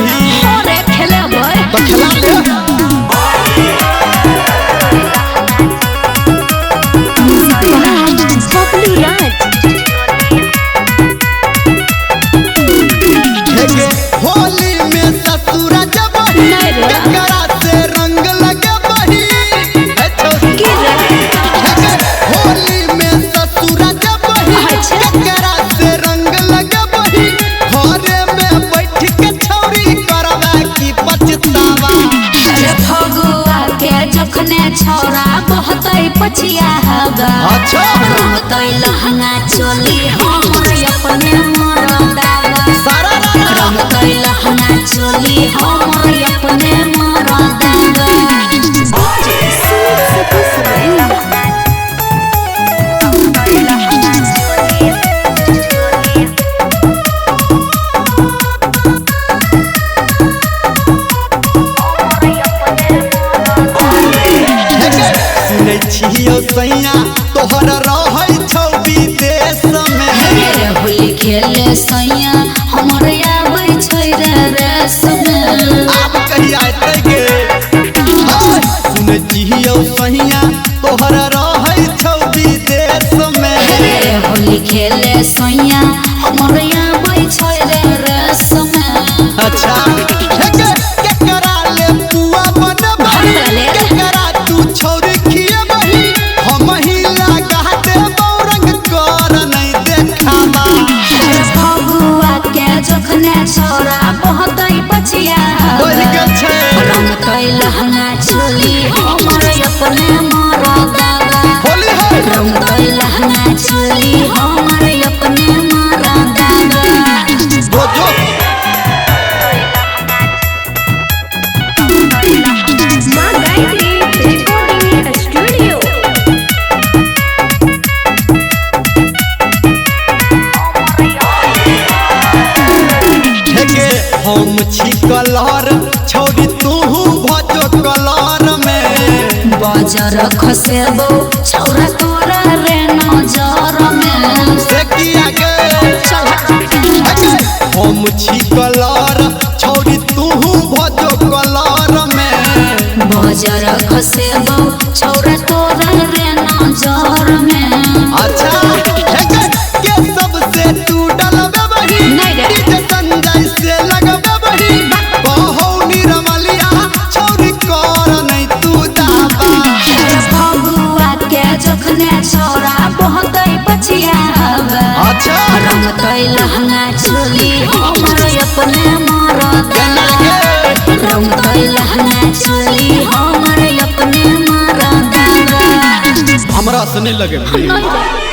भी अरे खेले भाई तो खिला ले बबलू राज होली में ससुरा जब ककरा से रंग लगे बही होली में ससुरा जब ककरा से रंग लगे बही घरे में बैठ के छौरी करवा की पछतावा फगुआ के जखने छौरा बहतै पछिया हगा अच्छा रहतै लहंगा चोली हमर अपने मरदावा सारा रहतै लहंगा चोली हमर अपने मरदावा सुनै छियो सैया तोहर रहै छौ विदेश में होली खेले सैया हमर आबै छै रे रस में अब कहिया एतै गे सुनै छियो सैया तोहर रहै छौ विदेश में होली खेले सैया हमर आबै छै रे रस में अच्छा केकरा ले पुआ बनबही केकरा तू छौरी खियबही हम ही लगा देबौ रंग कर नहीं देखावा फगुआ के जखने छौरा बहतै पछिया बढ़ गेल छै रंगतै लहंगा चोली हमर अपने मरदावा होली है रंगतै लहंगा चोली हमर अपने मरदावा जो जो मां गायत्री रिकॉर्डिंग स्टूडियो हम छी कलर छौरी तू भजो कलर में बाजार खसेबो छौरा तोरा रे नजर में से किया गे हम छी कलर छौरी तू भजो कलर में बाजार खसेबो छौरा तोरा रे नजर में अच्छा के सबसे तू डलबे बही नहीं रे। डीजे संजय से लगबे बही बहुनी रमलिया छौरी कर नहीं तू दावा फगुआ के जखने छौरा बहतै पछिया हवा अच्छा रंगतै लहंगा चोली हमर अपने मरदावा रंगतै लहंगा चोली हमर अपने मरदावा हमरा से नहीं लगे नहीं रे।